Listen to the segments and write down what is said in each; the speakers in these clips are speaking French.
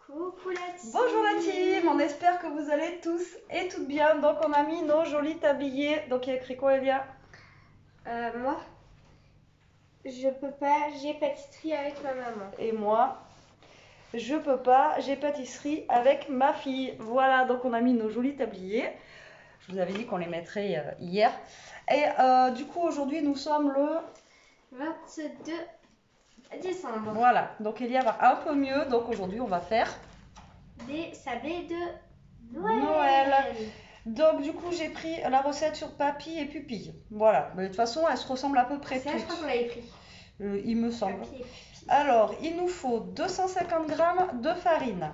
Coucou la team. Bonjour la team, on espère que vous allez tous et toutes bien. Donc on a mis nos jolis tabliers. Donc il y a écrit quoi Elia? Moi, je peux pas, j'ai pâtisserie avec ma maman. Et moi, je peux pas, j'ai pâtisserie avec ma fille. Voilà, donc on a mis nos jolis tabliers. Je vous avais dit qu'on les mettrait hier. Et du coup aujourd'hui nous sommes le 22 décembre. Voilà, donc Elia va un peu mieux. Donc aujourd'hui on va faire Des sablés de Noël. Donc du coup j'ai pris la recette sur papy et pupille. Voilà, mais de toute façon elles se ressemblent à peu près Ça, toutes. je crois qu'on l'avait pris. Il me semble. Papy et pupille. Alors il nous faut 250 g de farine,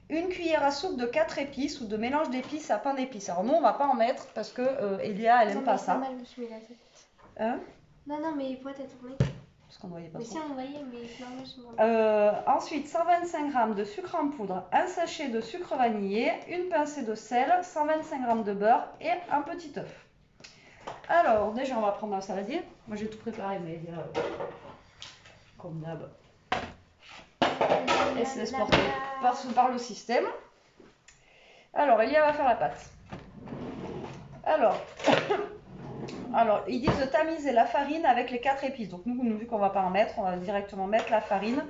une cuillère à soupe de 4 épices ou de mélange d'épices à pain d'épices. Alors nous on va pas en mettre parce que Elia elle aime pas ça. Mal, je me suis mis la tête. Hein? Non, mais pourquoi t'as tourné? Parce qu'on ne voyait pas Mais trop. si on voyait, mais non, Ensuite 125 g de sucre en poudre, un sachet de sucre vanillé, une pincée de sel, 125 g de beurre et un petit œuf. Alors déjà on va prendre un saladier. Moi j'ai tout préparé mais Elia comme d'hab elle se laisse porter par le système. Alors Elia va faire la pâte. Alors, ils disent de tamiser la farine avec les 4 épices. Donc nous, vu qu'on ne va pas en mettre, on va directement mettre la farine.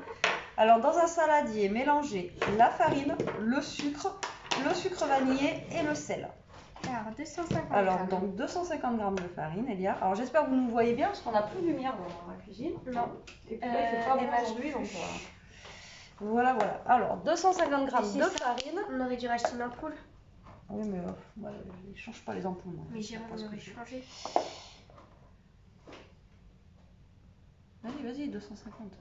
Alors dans un saladier, mélangez la farine, le sucre vanillé et le sel. Alors 250 g. Alors donc 250 g de farine, Elia. Alors j'espère que vous nous voyez bien parce qu'on n'a plus de lumière dans la cuisine. Non. Et puis là, il fait pas bon aujourd'hui. Donc voilà. Alors 250 g de farine. On aurait dû racheter une ampoule. Oui, mais ouais, ils ne changent pas les ampoules. Mais Jérôme aurait changé. Vas-y, 250.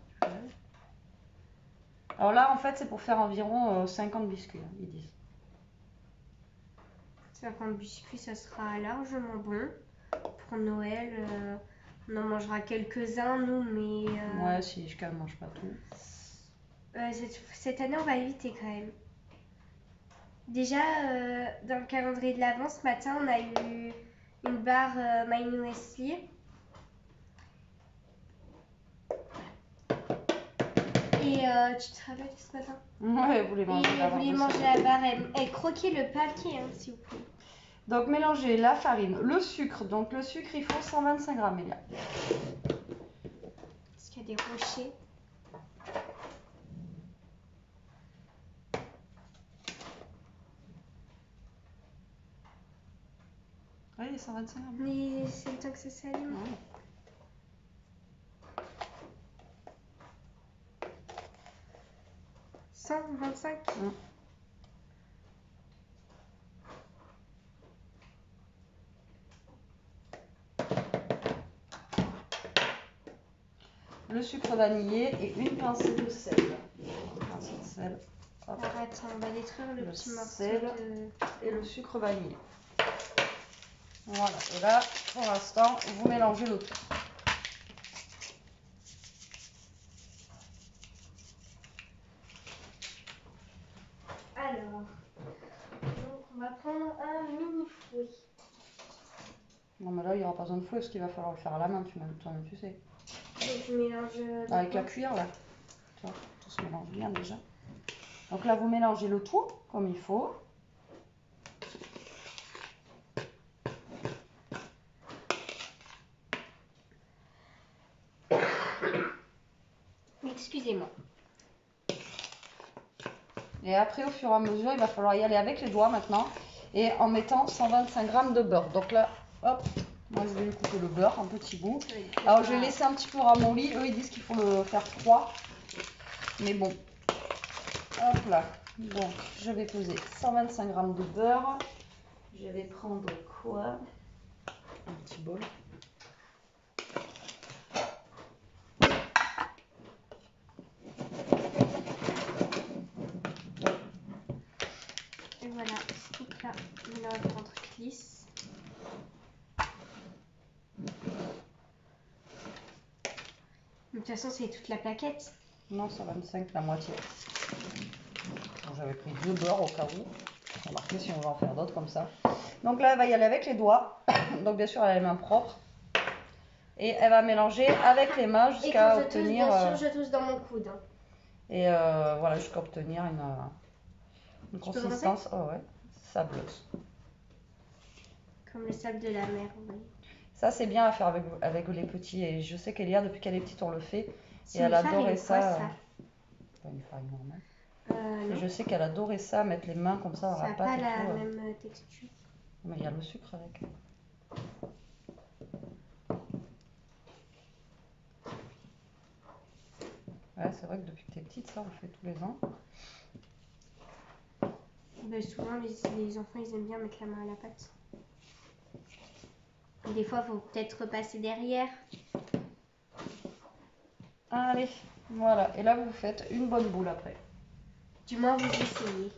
Alors là, en fait, c'est pour faire environ 50 biscuits, ils disent. 50 biscuits, ça sera largement bon. Pour Noël, on en mangera quelques-uns, nous, mais... Ouais, si je ne mange pas tout. Cette année, on va éviter quand même. Déjà, dans le calendrier de l'Avent, ce matin, on a eu une barre My Nestlé. Et tu te rappelles ce matin? Ouais, vous voulez manger la barre. Elle voulait manger la barre, elle croquait le papier, hein, s'il vous plaît. Donc, mélangez la farine, le sucre. Donc, le sucre, il faut 125 g, Elia. Parce qu'il y a des rochers. Oui, 125 g. Mais c'est le temps que ça s'allume. Ouais. « 125 ? Le sucre vanillé et une pincée de sel. Alors attends, on va détruire le petit morceau et le sucre vanillé. Voilà, et là, pour l'instant, vous mélangez le tout. Alors, donc on va prendre un mini fouet. Non, mais là, il n'y aura pas besoin de fouet parce qu'il va falloir le faire à la main, toi-même, tu sais. Donc je mélange... Avec la cuillère, là. Tu vois, tout se mélange bien déjà. Donc là, vous mélangez le tout comme il faut. Excusez-moi. Et après, au fur et à mesure, il va falloir y aller avec les doigts maintenant. Et en mettant 125 g de beurre. Donc là, hop, moi je vais lui couper le beurre en petits bouts. Alors je vais laisser un petit peu ramolli. Eux, ils disent qu'il faut le faire froid. Mais bon, hop là. Donc, je vais peser 125 g de beurre. Je vais prendre quoi? Un petit bol. Et voilà, donc là, on va prendre glisse. De toute façon, c'est toute la plaquette. Non, 125, la moitié. J'avais pris 2 beurres au cas où. Remarquez si on va en faire d'autres comme ça. Donc là, elle va y aller avec les doigts. Donc bien sûr, elle a les mains propres. Et elle va mélanger avec les mains jusqu'à obtenir... Bien sûr, je touche dans mon coude. Hein. Et voilà, jusqu'à obtenir une Tu peux consistance sableuse. Comme le sable de la mer, oui. Ça, c'est bien à faire avec les petits. Et je sais qu'Elia, depuis qu'elle est petite, on le fait. C'est Et elle une farine, adorait quoi, ça. ça Pas une farine normale. Et Non, je sais qu'elle adorait ça, mettre les mains comme ça dans ça la n'a pâte pas et la tout. même texture. Mais il y a le sucre avec. Ouais, c'est vrai que depuis que t'es petite, ça, on le fait tous les ans. Ben, souvent, les enfants, ils aiment bien mettre la main à la pâte. Des fois, il faut peut-être repasser derrière. Allez, voilà. Et là, vous faites une bonne boule après. Du moins, vous essayez.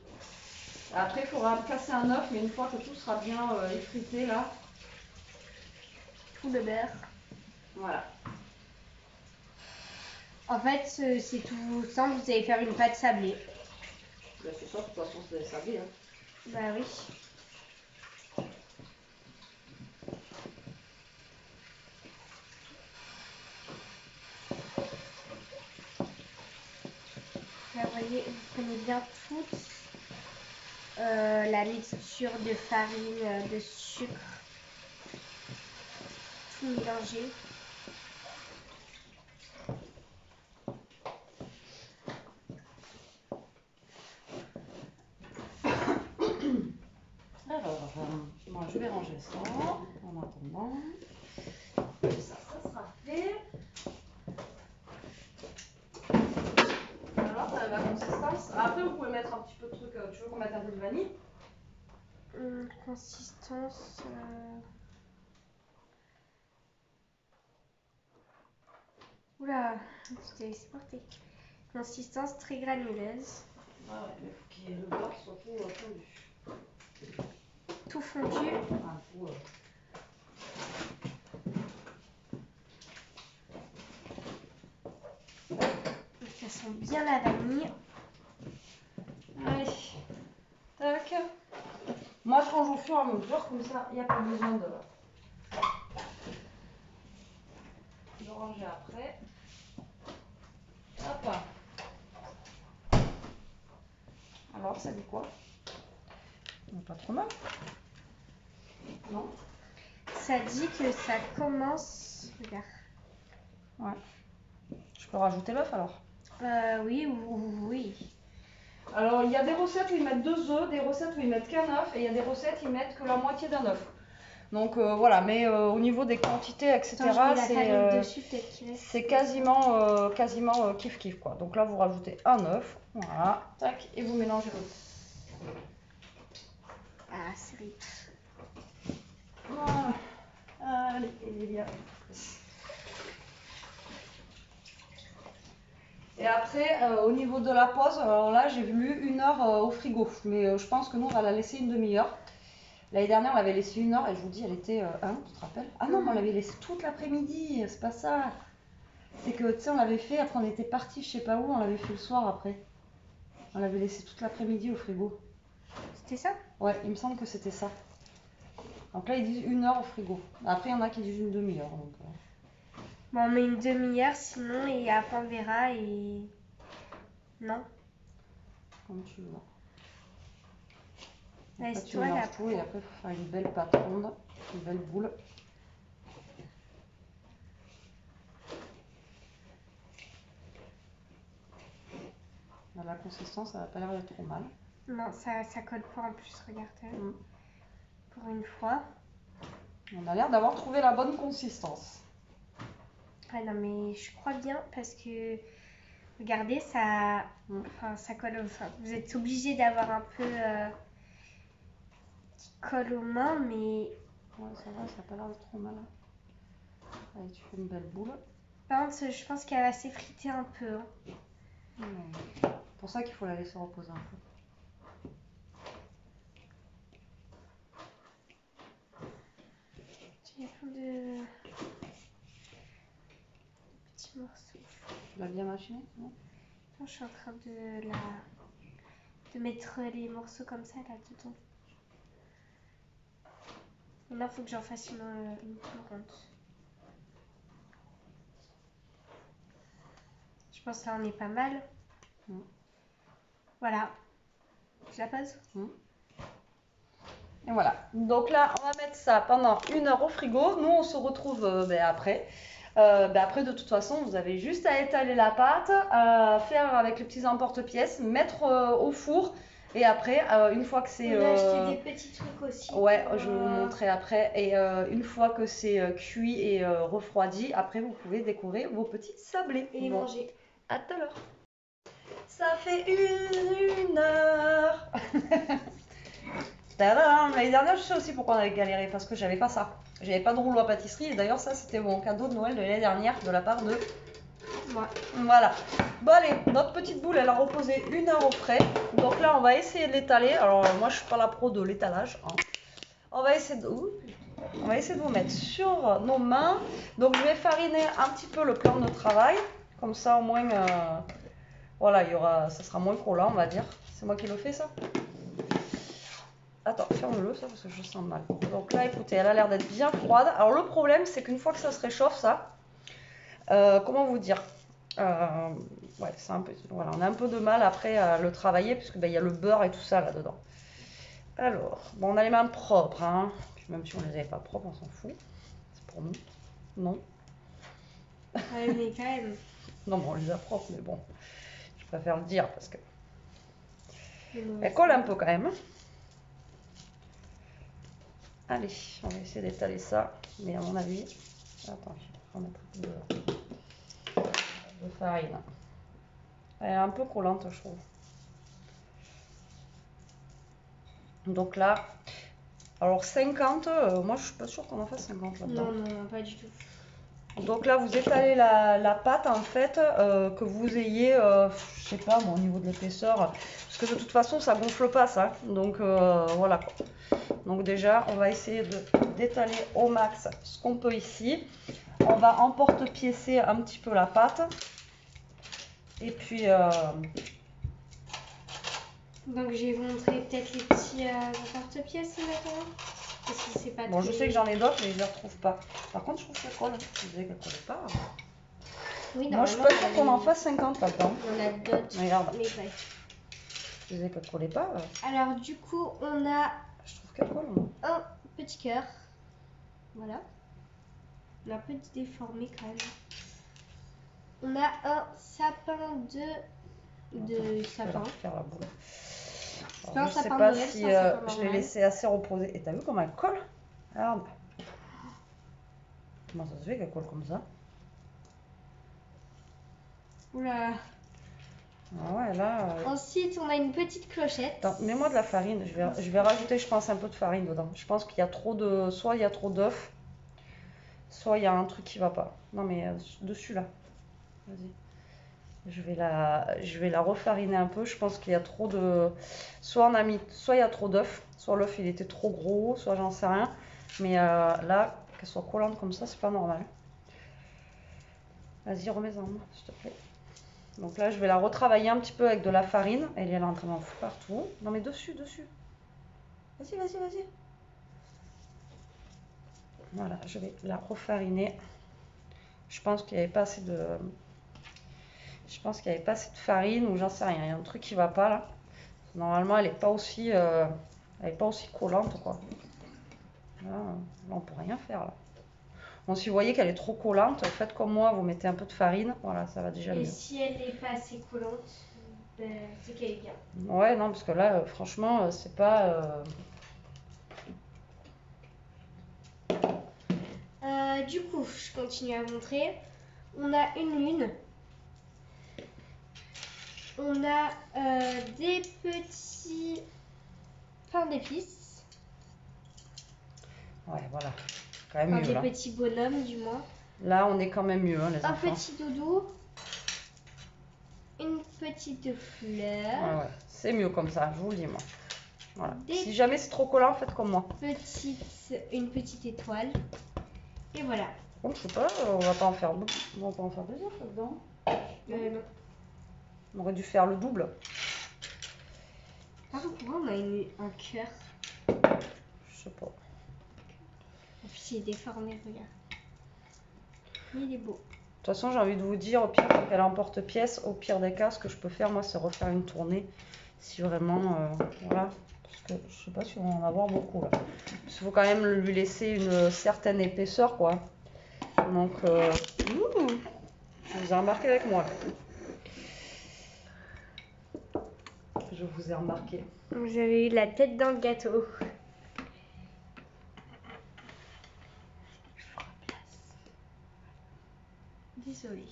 Après, il faudra casser un œuf, mais une fois que tout sera bien effrité, là. Tout le beurre. Voilà. En fait, c'est tout simple. Vous allez faire une pâte sablée. Ben, c'est ça, de toute façon, c'est sablé. Hein. Bah oui. Là, vous voyez, vous prenez bien toute la mixture de farine, de sucre, tout mélangé. Alors, moi, je vais ranger ça en attendant. Ça sera fait. Alors, la consistance. Après, vous pouvez mettre un petit peu de truc. Tu veux qu'on mette un peu de vanille? Consistance. Oula, c'est porté. Consistance très granuleuse. Ah ouais, mais il faut que le beurre soit tout fondu. Tout fondu. Ah, tout, Ça sent bien la vanille. Allez, tac. Moi, je range au fur et à mesure, comme ça, il n'y a pas besoin de ranger après. Hop. Alors, ça dit quoi? Pas trop mal. Non? Ça dit que ça commence. Regarde. Ouais. Je peux rajouter l'œuf alors? Oui, oui. Alors, il y a des recettes où ils mettent 2 œufs, des recettes où ils mettent qu'un œuf, et il y a des recettes où ils mettent que la moitié d'un œuf. Donc voilà, mais au niveau des quantités, etc., c'est quasiment kiff kiff quoi. Donc là, vous rajoutez un œuf, voilà, tac, et vous mélangez le tout. Ah, c'est riche. Voilà. Allez, Elia. Et après, au niveau de la pause, alors là, j'ai lu 1 heure au frigo, mais je pense que nous, on va la laisser une demi-heure. L'année dernière, on l'avait laissée 1 heure et je vous dis, elle était tu te rappelles? Ah non, mais on l'avait laissée toute l'après-midi, c'est pas ça. C'est que, tu sais, on l'avait fait, après on était parti, je sais pas où, on l'avait fait le soir après. On l'avait laissé toute l'après-midi au frigo. C'était ça? Ouais, il me semble que c'était ça. Donc là, ils disent 1 heure au frigo. Après, il y en a qui disent une demi-heure. Donc, Bon, on met une demi-heure sinon, et après on verra et. Non? comme tu veux. Allez, Après, c'est tu toi mélanges là. tout et après, il faut faire une belle pâte ronde, une belle boule. Là, la consistance, ça n'a pas l'air d'être trop mal. Non, ça colle pas en plus, regarde. Pour une fois. On a l'air d'avoir trouvé la bonne consistance. Ah non, mais je crois bien parce que. Regardez, ça. Enfin, ça colle. Enfin, vous êtes obligé d'avoir un peu. Qui colle aux mains, mais. Ouais, ça va, ça n'a pas l'air d'être trop mal. Allez, tu fais une belle boule. Par contre, je pense qu'elle va s'effriter un peu. Hein. C'est pour ça qu'il faut la laisser reposer un peu. J'ai plein de petits morceaux. Tu l'as bien machiné, non? Non, je suis en train de mettre les morceaux comme ça là dedans. Maintenant, il faut que j'en fasse une plus ronde. Je pense que là, on est pas mal. Voilà. Je la pose. Et voilà. Donc là, on va mettre ça pendant 1 heure au frigo. Nous, on se retrouve après. Après, de toute façon, vous avez juste à étaler la pâte, faire avec les petits emporte-pièces, mettre au four. Et après, une fois que c'est... On a acheté des petits trucs aussi. Ouais, je vais vous montrer après. Et une fois que c'est cuit et refroidi, après, vous pouvez décorer vos petits sablés. Et les manger. À tout à l'heure. Ça fait 1 heure. Tadam! L'année dernière, je sais aussi pourquoi on avait galéré, parce que j'avais pas ça. J'avais pas de rouleau à pâtisserie, et d'ailleurs, ça, c'était mon cadeau de Noël de l'année dernière, de la part de moi. Voilà. Bon, allez, notre petite boule, elle a reposé 1 heure au frais. Donc là, on va essayer de l'étaler. Alors, moi, je suis pas la pro de l'étalage. Hein. On va essayer de vous mettre sur nos mains. Donc, je vais fariner un petit peu le plan de travail. Comme ça, au moins, voilà, ça sera moins collant, on va dire. C'est moi qui le fais, ça? Attends, ferme-le ça parce que je sens mal. Donc là, écoutez, elle a l'air d'être bien froide. Alors le problème, c'est qu'une fois que ça se réchauffe, ça, comment vous dire, ouais, c'est un peu, voilà, on a un peu de mal après à le travailler puisque il y a le beurre et tout ça là-dedans. Alors, bon, on a les mains propres, hein. Puis même si on les avait pas propres, on s'en fout. C'est pour nous. Non. Ouais, mais quand même. Non, bon, on les a propres, mais bon, je préfère le dire parce que elle colle un peu quand même. Allez, on va essayer d'étaler ça, mais à mon avis, attends, je vais remettre un peu de farine. Elle est un peu collante, je trouve. Donc là, alors 50, moi je suis pas sûre qu'on en fasse 50 là-dedans. Non, pas du tout. Donc là, vous étalez la pâte en fait, que vous ayez, je sais pas, au niveau de l'épaisseur, parce que de toute façon, ça gonfle pas ça. Donc voilà quoi. Donc déjà, on va essayer d'étaler au max ce qu'on peut ici. On va emporte-piécer un petit peu la pâte. Et puis... Donc je vais vous montrer peut-être les petits emporte-pièces maintenant. Parce que c'est pas bon, très... je sais que j'en ai d'autres, mais je les retrouve pas. Par contre, je trouve qu'elle colle. Je disais qu'elle collait pas. Oui, moi, je suis pas sûre qu'on en fasse 50 là-dedans. On a d'autres. Regarde. Mais ouais. Je disais qu'elle collait pas. Alors du coup, on a... Je trouve qu'elle colle. Moi. Un petit cœur. Voilà. On a un peu déformé quand même. On a un sapin de sapin. Faire la boule. Alors, je sais pas si je l'ai laissé assez reposer. Et t'as vu comment elle colle? Regarde. Comment ça se fait qu'elle colle comme ça? Oula. Ah ouais, là. Ensuite, on a une petite clochette. Attends, mets-moi de la farine. Je vais rajouter, je pense, un peu de farine dedans. Je pense qu'il y a trop de. Soit il y a trop d'œufs, soit il y a un truc qui va pas. Non, mais dessus là. Vas-y. Je vais la refariner un peu. Je pense qu'il y a trop de. Soit il y a trop d'œufs, soit l'œuf il était trop gros, soit j'en sais rien. Mais là, qu'elle soit collante comme ça, c'est pas normal. Vas-y, remets-en, s'il te plaît. Donc là, je vais la retravailler un petit peu avec de la farine. Elle est en train d'en foutre partout. Non, mais dessus. Vas-y. Voilà, je vais la refariner. Je pense qu'il n'y avait pas assez de... farine ou j'en sais rien. Il y a un truc qui va pas là. Normalement, elle n'est pas aussi collante, quoi. Là, on peut rien faire là. Bon, si vous voyez qu'elle est trop collante, faites comme moi, vous mettez un peu de farine. Voilà, ça va déjà mieux. Et si elle n'est pas assez collante, ben, c'est qu'elle est bien. Ouais, non, parce que là, franchement, c'est pas... Du coup, je continue à montrer. On a une lune. On a des petits pains d'épices. Ouais, voilà. Quand même mieux, des là. petits bonhommes, du moins. Là, on est quand même mieux, hein, les un enfants. petit doudou. Une petite fleur. Ouais, c'est mieux comme ça, je vous le dis, moi. Voilà. Si jamais c'est trop collant, faites comme moi. Une petite étoile. Et voilà. Bon, je sais pas, on va pas en faire plusieurs là-dedans. Non. On aurait dû faire le double. Par contre, pourquoi on a un cœur? Je sais pas. En plus, il est déformé, regarde. Mais il est beau. toute façon, j'ai envie de vous dire, au pire, quand elle emporte-pièce, au pire des cas, ce que je peux faire, moi, c'est refaire une tournée. Si vraiment, voilà. Parce que je sais pas si on va en avoir beaucoup, là. Il faut quand même lui laisser une certaine épaisseur, quoi. Donc, je vous ai remarqué avec moi, là. Je vous ai remarqué. Vous avez eu la tête dans le gâteau. Je replace. Désolée.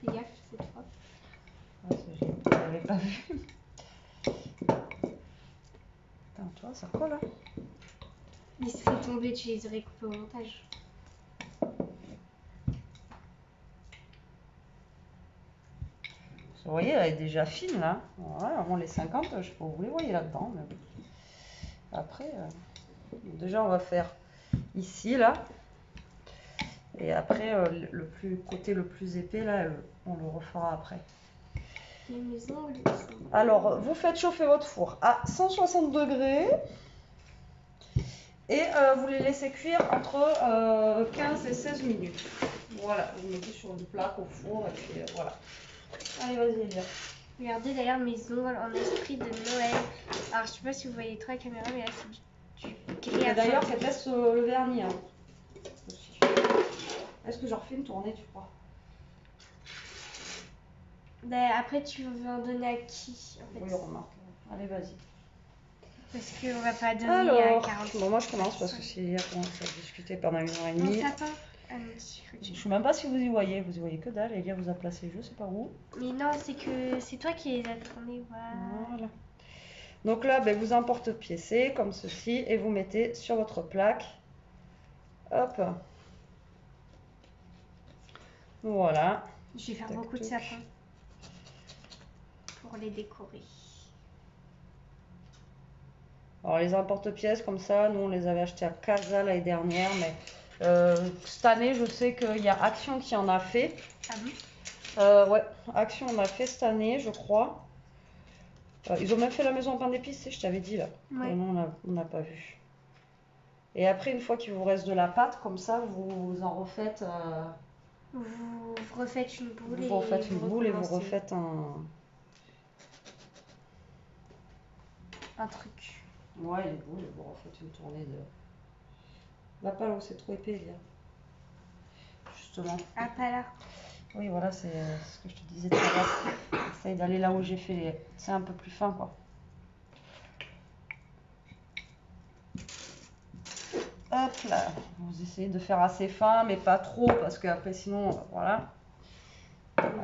Fais gaffe cette fois. Ouais, je l'avais pas vu. Attends, tu vois, ça colle, hein. Laisse-les tomber, tu les aurais coupés au montage. Vous voyez, elle est déjà fine, là. Voilà, moi, les 50, je sais pas où vous les voyez là-dedans. Mais bon. Après, déjà, on va faire ici, là. Et après, côté le plus épais, là, on le refera après. Les maisons, Alors, vous faites chauffer votre four à 160 degrés. Et vous les laissez cuire entre 15 et 16 minutes. Voilà, vous mettez sur une plaque au four et puis voilà. Allez, vas-y, Elia. Regardez d'ailleurs mes ongles en esprit de Noël. Alors je sais pas si vous voyez trop la caméra, mais là c'est du gris. Et d'ailleurs, ça teste le vernis. Hein. Est-ce que je refais une tournée, tu crois? Ben, après tu veux en donner à qui en fait? Oui, remarque. Allez, vas-y. Parce qu'on va pas donner Alors, à 40. bon, moi je commence parce que si hier on s'est discuté pendant 1h30. Mon sapin. Ah non, Je sais même pas si vous y voyez que dalle. Elia vous a placé je sais pas où. Mais non, c'est que c'est toi qui les as tournés. Voilà. Donc là, ben, vous emporte-piécez comme ceci et vous mettez sur votre plaque. Hop. Voilà. Je vais faire Tac, beaucoup de tac. sapins pour les décorer. Alors les emporte-pièces comme ça, nous on les avait achetés à Casa l'année dernière, mais cette année je sais qu'il y a Action qui en a fait. Ah bon? Ouais, Action en a fait cette année, je crois. Ils ont même fait la maison en pain d'épices, je t'avais dit là. Ouais. Non, on n'a pas vu. Et après, une fois qu'il vous reste de la pâte, comme ça, vous en refaites. Vous refaites une boule vous refaites une boule et vous recommencez. refaites un truc. Ouais, les boules, et vous refaites une tournée de. Va pas là où c'est trop épais, Elia. Justement. Ah, pas là. Oui, voilà, c'est ce que je te disais tout à l'heure. Essaye d'aller là où j'ai fait les. C'est un peu plus fin, quoi. Hop là, vous essayez de faire assez fin, mais pas trop, parce qu'après, sinon, voilà. Allez.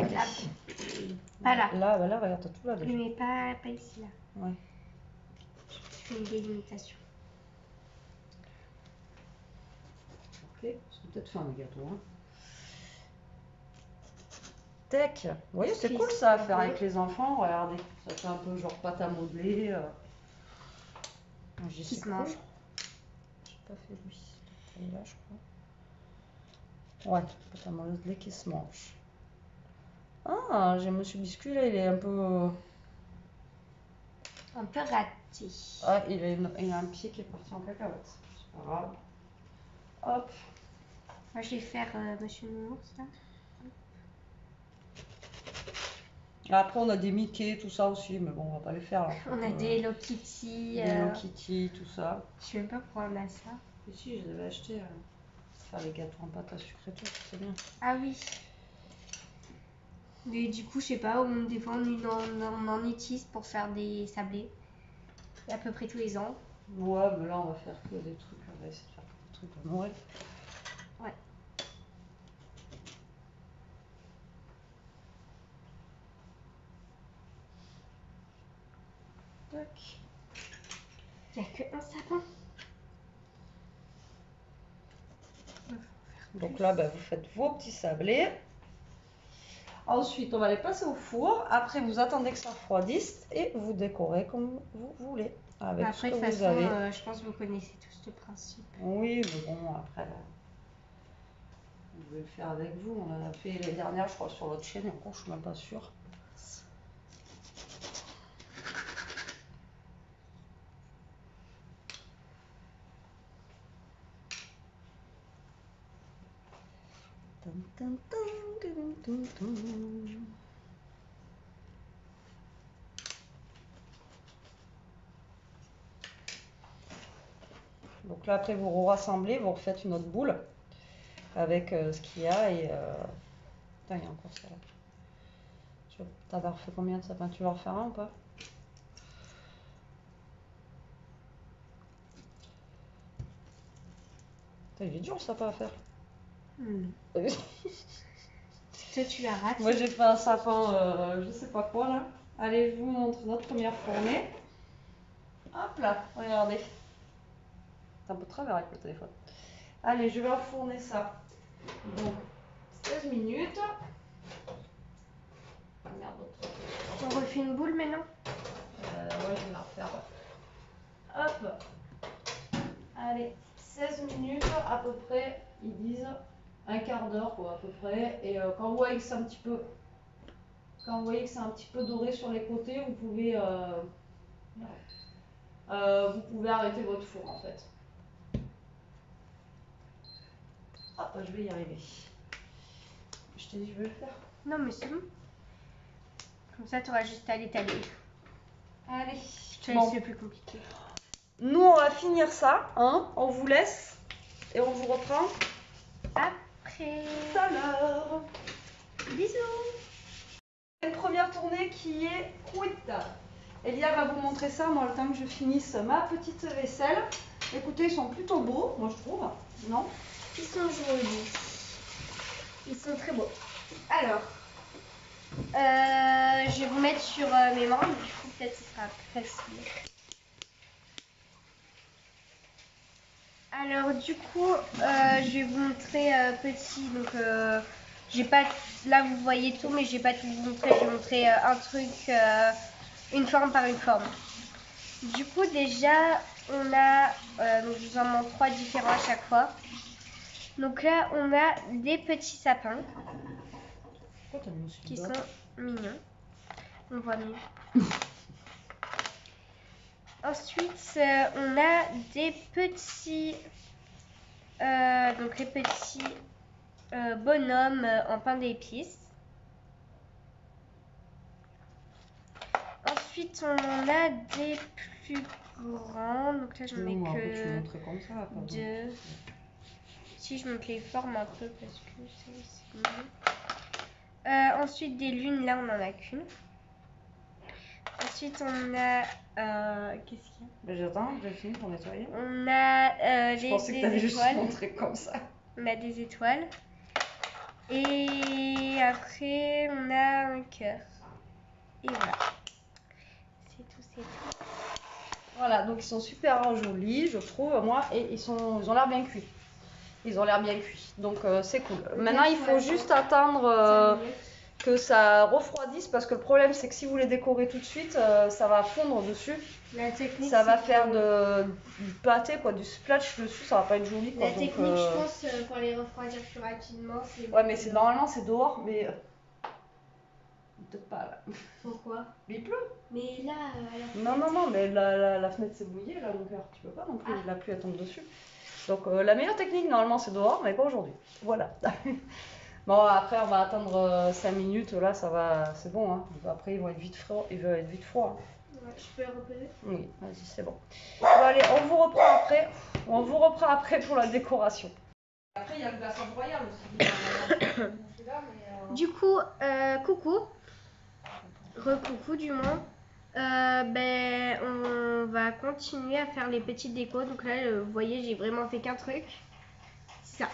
Pas là. Là, bah là, regarde, t'as tout là déjà. Mais pas ici, là. Ouais. Je fais une délimitation. Ok, c'est peut-être fin le gâteau. Hein. Tac. Vous voyez, c'est cool ça à faire avec les enfants. Regardez, ça fait un peu genre pâte à modeler. Qui se mange. J'ai pas fait lui. Là, je crois. Ouais, pâte à modeler qui se mange. Ah, j'ai Monsieur Biscuit là, il est un peu. Un peu raté. Ah, il a un pied qui est parti en cacahuète. C'est pas grave. Hop. Moi, je vais faire Monsieur Nounours, là. Après, on a des Mickey, tout ça aussi, mais bon, on va pas les faire là. On a des Hello Kitty. Des Hello Kitty, tout ça. Je sais même pas pourquoi on a ça. Et si, je les avais achetés pour faire les gâteaux en pâte à sucre et tout, c'est bien. Ah oui. Mais du coup, je sais pas, des fois on en utilise pour faire des sablés. À peu près tous les ans. Ouais, mais là, on va faire que des trucs. On va essayer de faire que des trucs à Noël. Ouais. Tac. Il n'y a que un sapin. Donc là, bah, vous faites vos petits sablés. Ensuite, on va les passer au four. Après, vous attendez que ça refroidisse et vous décorez comme vous voulez. Avec Après, ce de que toute vous façon, avez. je pense que vous connaissez tous le principe. Oui, mais bon, après, vous pouvez le faire avec vous. On en a fait les dernières, je crois, sur votre chaîne. Encore, je suis même pas sûre. Tum, tum, tum, tum, tum, tum. Donc là, après, vous rassemblez, vous refaites une autre boule avec ce qu'il y a et... Putain, il y a encore ça là. T'as refait combien de sapins? Tu vas en refaire un ou pas? Putain, il est dur le sapin à faire. Toi, tu la rates. Moi, j'ai fait un sapin, je sais pas quoi là. Allez, je vous montre notre première fournée. Hop là, regardez. C'est un peu de travers avec le téléphone. Allez, je vais enfourner ça. Donc, 16 minutes. Ah, merde, autre. On refait une boule maintenant? Ouais, je vais la refaire. Hop. Allez, 16 minutes à peu près, ils disent un quart d'heure quoi à peu près. Et quand vous voyez que c'est un petit peu, doré sur les côtés, vous pouvez arrêter votre four en fait. Hop, je vais y arriver. Je t'ai dit je vais le faire. Non mais c'est bon. Comme ça, tu auras juste à l'étaler. Allez. Je te laisse le plus compliqué. Nous on va finir ça, hein. On vous laisse et on vous reprend Après. tout à l'heure. Bisous. Une première tournée qui est cuite. Elia va vous montrer ça, moi le temps que je finisse ma petite vaisselle. Écoutez, ils sont plutôt beaux, moi je trouve, non? Ils sont jolis. Ils sont très beaux. Alors, je vais vous mettre sur mes mains, du coup peut-être ce sera plus facile. Alors du coup, je vais vous montrer petit, donc j'ai pas, là vous voyez tout, mais je vais pas tout vous montrer, je vais vous montrer un truc, une forme par une forme. Du coup déjà, on a, donc je vous en montre 3 différents à chaque fois. Donc là, on a des petits sapins qui sont mignons. On voit mieux. Ensuite, on a des petits, donc les petits bonhommes en pain d'épices. Ensuite, on a des plus grands. Donc là, je mets que comme ça, 2. Si je montre les formes un peu parce que c'est mieux. Ensuite, des lunes, là, on en a qu'une. Ensuite, on a. Qu'est-ce qu'il y a? Ben, j'attends, j'ai fini pour nettoyer. On a Je pensais que t'avais juste montré comme ça. On a des étoiles. Et après, on a un cœur. Et voilà. C'est tout, c'est tout. Voilà, donc ils sont super jolis, je trouve, moi, et ils ont l'air bien cuits. Ils ont l'air bien cuits, donc c'est cool. Maintenant, il faut juste attendre que ça refroidisse, parce que le problème, c'est que si vous les décorez tout de suite, ça va fondre dessus. La technique, ça va faire du pâté, quoi, du splash dessus, ça va pas être joli. Quoi, la technique, je pense, pour les refroidir plus rapidement, c'est... Ouais, mais normalement, c'est dehors, mais... Peut-être pas, là. Pourquoi? Mais il pleut. Mais là, Non, mais la fenêtre s'est mouillée, là, mon cœur. Tu peux pas non plus, la pluie, elle tombe dessus. Donc, la meilleure technique, normalement, c'est dehors, mais pas aujourd'hui. Voilà. Bon, après, on va attendre 5 minutes, là, ça va... C'est bon, hein. Après, ils vont être vite froids. Ouais, je peux reposer? Oui, vas-y, c'est bon. Bon, allez, on vous reprend après. On vous reprend après pour la décoration. Après, il y a le glaçage royal aussi. Du coup, coucou. Recoucou du moins. Ben, on va continuer à faire les petites décos. Donc là, vous voyez, j'ai vraiment fait qu'un truc. Ça.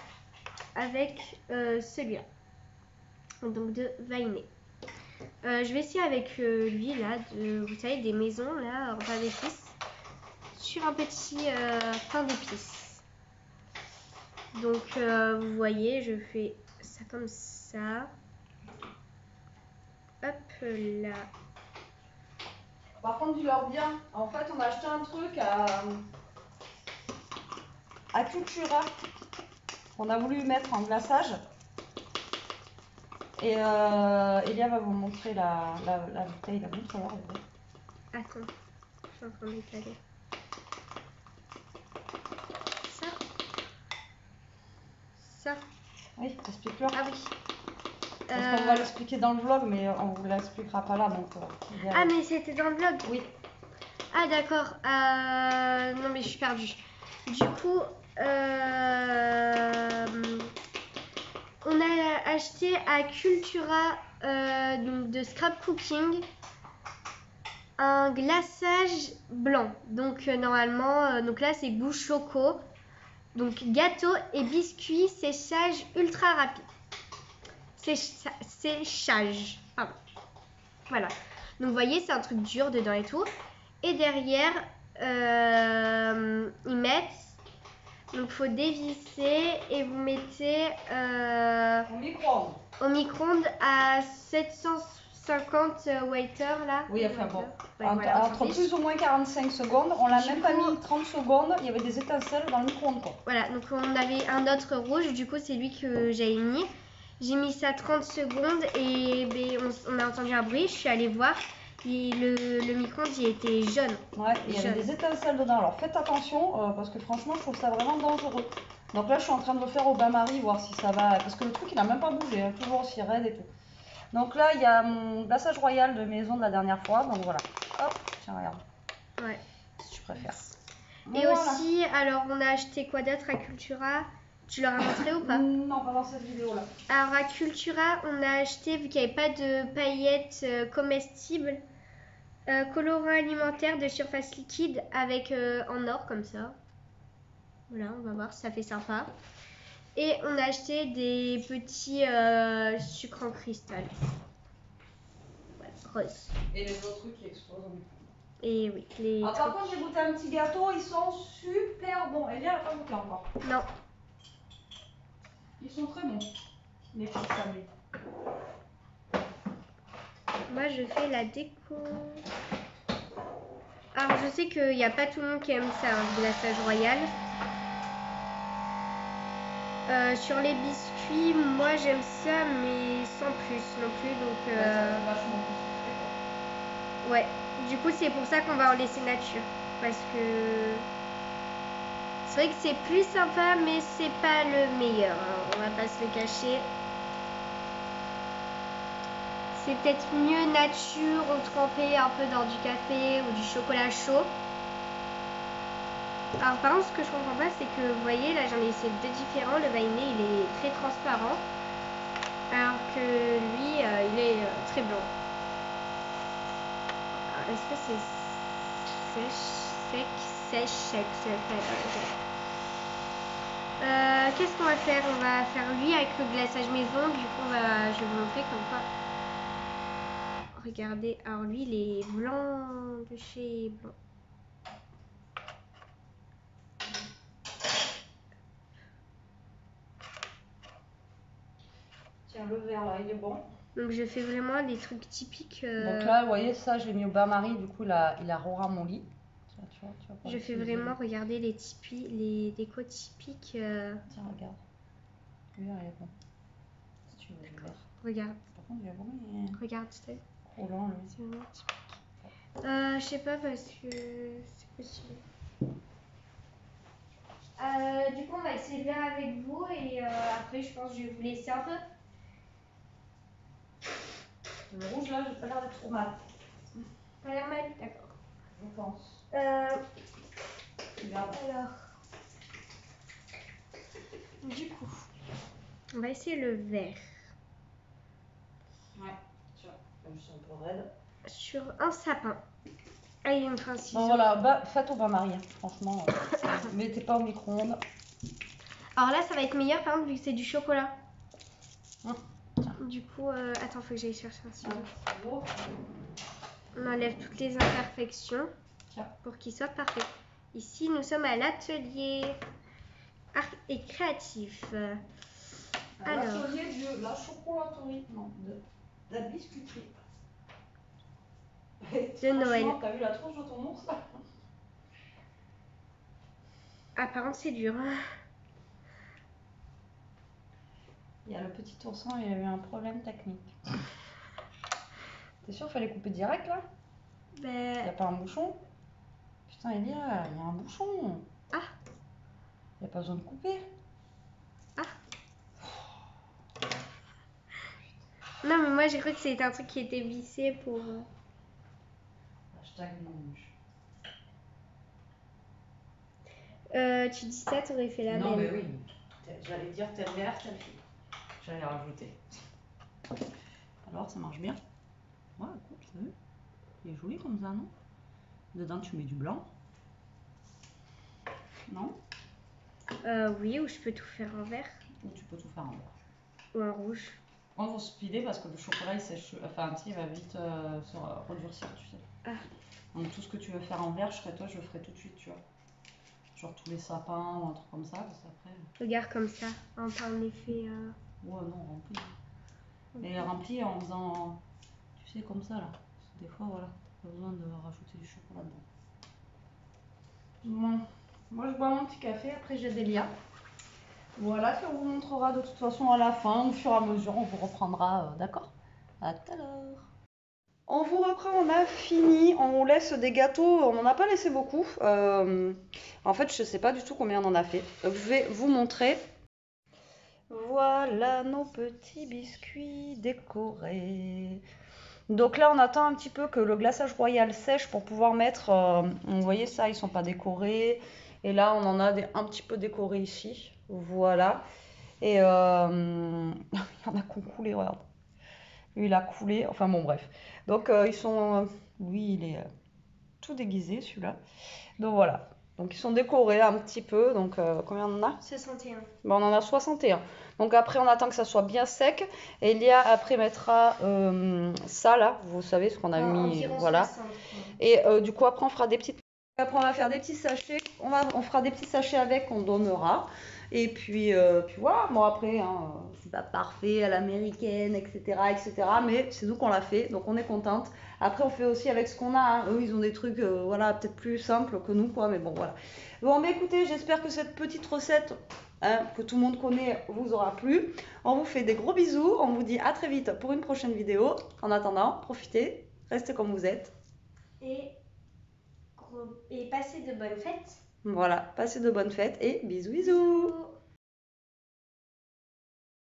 Avec celui-là. Donc de Vainé. Je vais essayer avec lui là, vous savez, des maisons là, en pain d'épices. Sur un petit pain d'épices. Donc vous voyez, je fais ça comme ça. Hop là. Par contre, dis-leur bien, en fait, on a acheté un truc à Cultura. On a voulu mettre en glaçage. Et Elia va vous montrer la bouteille. La montre alors. Attends, je suis en train d'étaler. Ça. Oui, t'expliques-le. Ah oui. Parce qu'on va l'expliquer dans le vlog, mais on vous l'expliquera pas là. Donc, Ah, mais c'était dans le vlog? Oui. Ah, d'accord. Non, mais je suis perdue. Du coup, on a acheté à Cultura donc de Scrap Cooking un glaçage blanc. Donc normalement, donc là c'est goût choco. Donc gâteau et biscuits séchage ultra rapide. Séchage. Pardon. Voilà. Donc vous voyez, c'est un truc dur dedans et tout. Et derrière, ils mettent. Donc il faut dévisser et vous mettez au micro-ondes à 750 water là. Oui, enfin bon. Ouais, voilà, entre plus ou moins 45 secondes. On l'a même pas mis 30 secondes. Il y avait des étincelles dans le micro-ondes. Voilà, donc on avait un autre rouge. Du coup, c'est lui que j'avais mis. J'ai mis ça 30 secondes et on a entendu un bruit. Je suis allée voir. Le micro-ondes, il était jaune. Ouais, il y avait des étincelles dedans. Alors faites attention parce que franchement, je trouve ça vraiment dangereux. Donc là, je suis en train de le faire au bain-marie, voir si ça va. Parce que le truc, il n'a même pas bougé, hein, toujours aussi raide et tout. Donc là, il y a mon glaçage royal de maison de la dernière fois. Donc voilà. Hop, tiens, regarde. Ouais. Si tu préfères. Et voilà. Aussi, alors on a acheté quoi d'autre à Cultura? Tu leur as montré ou pas? Non, pas dans cette vidéo-là. Alors à Cultura, on a acheté, vu qu'il n'y avait pas de paillettes comestibles, colorant alimentaire de surface liquide avec en or comme ça. Voilà, on va voir, ça fait sympa. Et on a acheté des petits sucres en cristal. Voilà, rose. Et les autres trucs qui explosent. Et oui, les. Ah, par contre, j'ai goûté un petit gâteau, ils sont super bons. Elia, elle n'a pas goûté encore. Non. Ils sont très bons, les petits sablés. Moi, je fais la déco. Alors, je sais qu'il n'y a pas tout le monde qui aime ça, le glaçage royal. Sur les biscuits, moi j'aime ça, mais sans plus non plus. Donc, Vachement plus sucré, quoi. Ouais, du coup, c'est pour ça qu'on va en laisser nature. Parce que c'est vrai que c'est plus sympa, mais c'est pas le meilleur. Hein. On va pas se le cacher. C'est peut-être mieux nature ou trempé un peu dans du café ou du chocolat chaud. Alors par contre, ce que je comprends pas, c'est que vous voyez, là j'en ai essayé deux différents. Le vanillé, il est très transparent. Alors que lui, il est très blanc. Est-ce que c'est sec? Qu'est-ce qu'on va faire? On va faire lui avec le glaçage maison. Du coup, je vais vous montrer comme quoi. Regardez, alors lui, il est blanc de chez blanc. Tiens, le vert là, il est bon. Donc je fais vraiment des trucs typiques. Donc là, vous voyez, ça, je l'ai mis au bain-marie, du coup, il a ramolli. Tu vois, je fais vraiment, regardez les décos typiques. Tiens, regarde. Le vert, il est bon. Si tu veux, le vert. Regarde. Par contre, il est bon, mais. Regarde, c'est trop lent, lui. C'est vraiment typique. Je sais pas parce que c'est possible. Du coup, on va essayer de faire avec vous et après, je pense que je vais vous laisser un peu. Le rouge là, j'ai pas l'air d'être trop mal. Pas l'air mal, d'accord. Je pense. Alors, du coup, on va essayer le vert. Ouais, tu vois, comme je suis un peu raide. Sur un sapin. Ah, il me fait un ciseau. Bon voilà, faites au bain-marie, franchement. Mettez pas au micro-ondes. Alors là, ça va être meilleur par exemple vu que c'est du chocolat. Du coup, attends, faut que j'aille chercher un ciseau. On enlève toutes les imperfections pour qu'il soit parfait. Ici, nous sommes à l'atelier art et créatif. Alors, l'atelier de la chocolaterie, non, de la biscuiterie. De Noël. T'as vu la tronche de ton ours là? Ah, par contre, c'est dur. Il y a le petit ourson, il a eu un problème technique. T'es sûr qu'il fallait couper direct là? Il n'y a pas un bouchon? Putain, Elia, il y a un bouchon. Ah. Il n'y a pas besoin de couper. Ah. Non, mais moi j'ai cru que c'était un truc qui était vissé pour... Hashtag mange. Tu dis ça, t'aurais fait la même. Non, mais oui. J'allais dire telle mère, telle fille. J'allais rajouter. Alors, ça marche bien. Ouais, écoute, t'as vu? Il est joli comme ça, non? Dedans, tu mets du blanc. Non? Oui, ou je peux tout faire en vert. Ou tu peux tout faire en vert. Ou en rouge. On va speeder parce que le chocolat, il sèche, enfin, il va vite se redurcir, tu sais. Ah. Donc, tout ce que tu veux faire en vert, je ferai tout de suite, tu vois. Genre tous les sapins ou un truc comme ça, parce qu'après... Regarde comme ça, un peu en effet... Ouais, non, rempli. Et rempli en faisant, tu sais, comme ça, là. Des fois, voilà, pas besoin de rajouter du chocolat dedans. Bon, moi je bois mon petit café, après j'ai Delia. Voilà, puis on vous montrera de toute façon à la fin, au fur et à mesure, on vous reprendra, d'accord? À tout à l'heure. On vous reprend, on a fini, on laisse des gâteaux, on n'en a pas laissé beaucoup. En fait, je sais pas du tout combien on en a fait. Donc, je vais vous montrer. Voilà nos petits biscuits décorés. Donc là, on attend un petit peu que le glaçage royal sèche pour pouvoir mettre... vous voyez ça, ils sont pas décorés. Et là, on en a un petit peu décorés ici. Voilà. Et il y en a qui ont coulé, regarde. Lui, il a coulé. Enfin bon, bref. Donc, ils sont... lui, il est tout déguisé, celui-là. Donc voilà. Donc, ils sont décorés un petit peu. Donc, combien on en a? 61. Bon, on en a 61. Donc, après, on attend que ça soit bien sec. Et Léa, après, mettra ça, là. Vous savez ce qu'on a mis. Voilà. 60, et du coup, après, on fera des petites... Après, on va faire des petits sachets. On fera des petits sachets avec, on donnera. Et puis voilà. Bon, après, hein, c'est pas parfait à l'américaine, etc., etc. Mais c'est nous qu'on l'a fait. Donc, on est contente. Après, on fait aussi avec ce qu'on a. Hein. Eux, ils ont des trucs, voilà, peut-être plus simples que nous, quoi. Mais bon, voilà. Bon, mais écoutez, j'espère que cette petite recette que tout le monde connaît vous aura plu. On vous fait des gros bisous. On vous dit à très vite pour une prochaine vidéo. En attendant, profitez. Restez comme vous êtes. Et passez de bonnes fêtes. Voilà, passez de bonnes fêtes et bisous bisous.